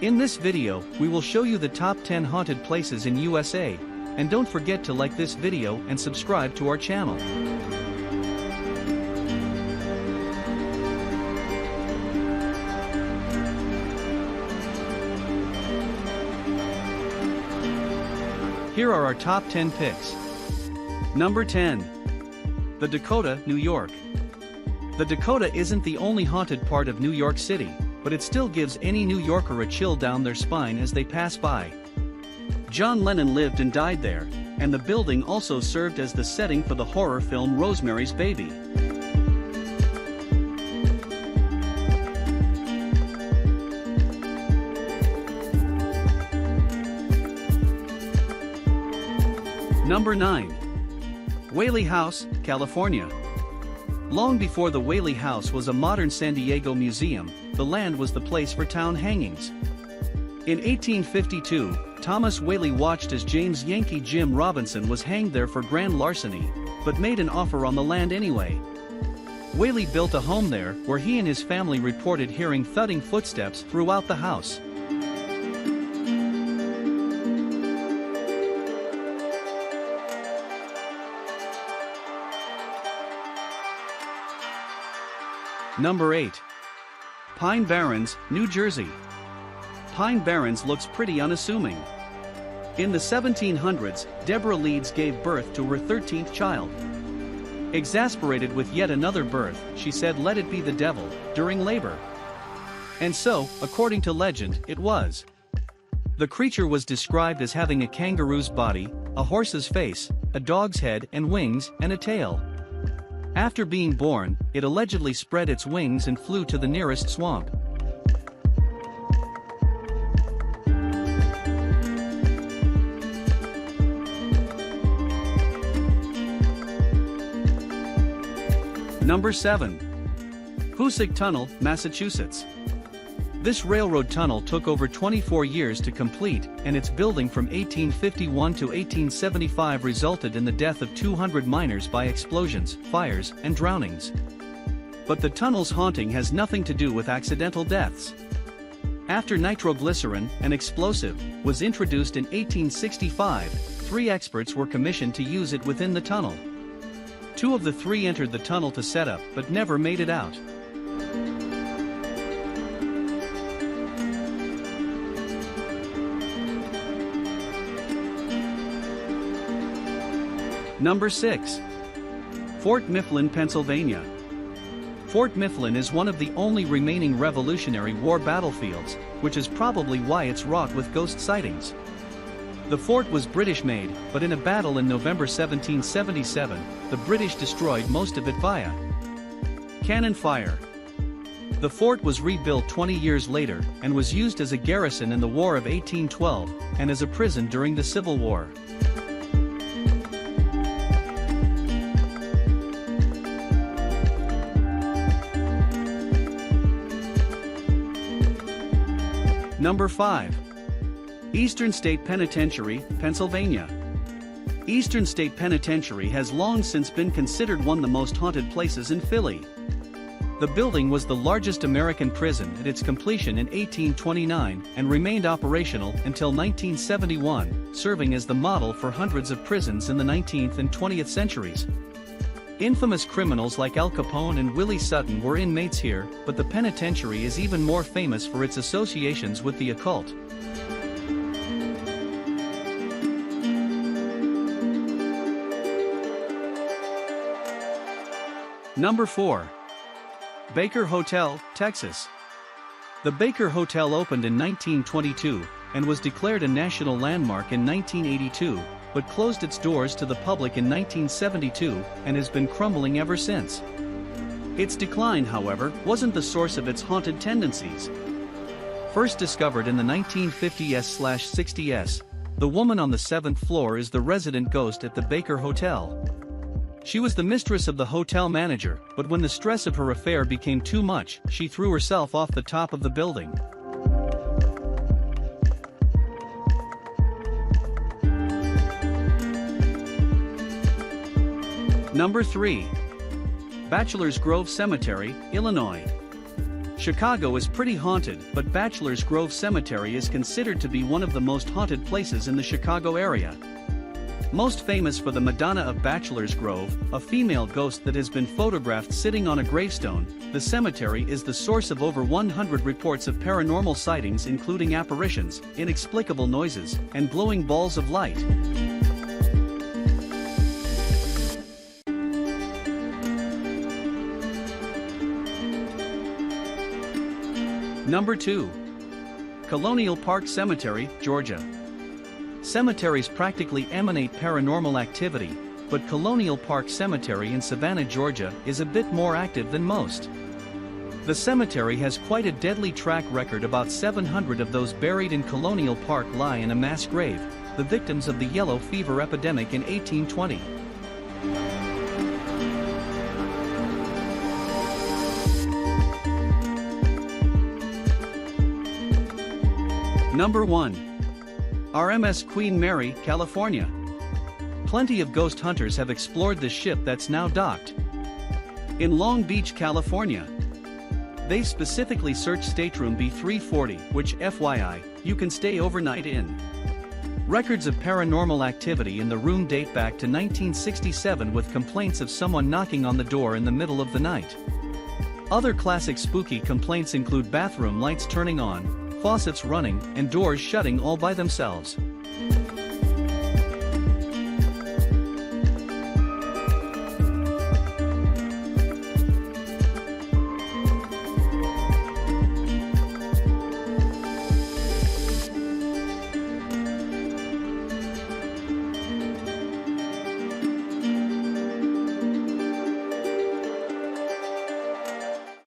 In this video, we will show you the top 10 haunted places in USA, and don't forget to like this video and subscribe to our channel. Here are our top 10 picks. Number 10. The Dakota, New York. The Dakota isn't the only haunted part of New York City, but it still gives any New Yorker a chill down their spine as they pass by. John Lennon lived and died there, and the building also served as the setting for the horror film Rosemary's Baby. Number 9. Whaley House, California. Long before the Whaley House was a modern San Diego museum, the land was the place for town hangings. In 1852, Thomas Whaley watched as James Yankee Jim Robinson was hanged there for grand larceny, but made an offer on the land anyway. Whaley built a home there, where he and his family reported hearing thudding footsteps throughout the house. Number 8. Pine Barrens, New Jersey. Pine Barrens looks pretty unassuming. In the 1700s, Deborah Leeds gave birth to her 13th child. Exasperated with yet another birth, she said, "Let it be the devil," during labor. And so, according to legend, it was. The creature was described as having a kangaroo's body, a horse's face, a dog's head and wings, and a tail. After being born, it allegedly spread its wings and flew to the nearest swamp. Number 7. Hoosick Tunnel, Massachusetts. This railroad tunnel took over 24 years to complete, and its building from 1851 to 1875 resulted in the death of 200 miners by explosions, fires, and drownings. But the tunnel's haunting has nothing to do with accidental deaths. After nitroglycerin, an explosive, was introduced in 1865, 3 experts were commissioned to use it within the tunnel. 2 of the 3 entered the tunnel to set up but never made it out. Number 6. Fort Mifflin, Pennsylvania. Fort Mifflin is one of the only remaining Revolutionary War battlefields, which is probably why it's wrought with ghost sightings. The fort was British-made, but in a battle in November 1777, the British destroyed most of it via cannon fire. The fort was rebuilt 20 years later, and was used as a garrison in the War of 1812, and as a prison during the Civil War. Number 5. Eastern State Penitentiary, Pennsylvania. Eastern State Penitentiary has long since been considered one of the most haunted places in Philly. The building was the largest American prison at its completion in 1829 and remained operational until 1971, serving as the model for hundreds of prisons in the 19th and 20th centuries. Infamous criminals like Al Capone and Willie Sutton were inmates here, but the penitentiary is even more famous for its associations with the occult. Number 4. Baker Hotel, Texas. The Baker Hotel opened in 1922, and was declared a national landmark in 1982, but closed its doors to the public in 1972, and has been crumbling ever since. Its decline, however, wasn't the source of its haunted tendencies. First discovered in the 1950s/60s, the woman on the 7th floor is the resident ghost at the Baker Hotel. She was the mistress of the hotel manager, but when the stress of her affair became too much, she threw herself off the top of the building. Number 3. Bachelor's Grove Cemetery, Illinois. Chicago is pretty haunted, but Bachelor's Grove Cemetery is considered to be one of the most haunted places in the Chicago area. Most famous for the Madonna of Bachelor's Grove, a female ghost that has been photographed sitting on a gravestone, the cemetery is the source of over 100 reports of paranormal sightings, including apparitions, inexplicable noises, and glowing balls of light. Number 2. Colonial Park Cemetery, Georgia. Cemeteries practically emanate paranormal activity, but Colonial Park Cemetery in Savannah, Georgia, is a bit more active than most. The cemetery has quite a deadly track record. About 700 of those buried in Colonial Park lie in a mass grave, the victims of the yellow fever epidemic in 1820. Number 1. RMS Queen Mary, California. Plenty of ghost hunters have explored this ship that's now docked in Long Beach, California. They specifically searched stateroom B340, which, FYI, you can stay overnight in. Records of paranormal activity in the room date back to 1967, with complaints of someone knocking on the door in the middle of the night. Other classic spooky complaints include bathroom lights turning on, faucets running, and doors shutting all by themselves.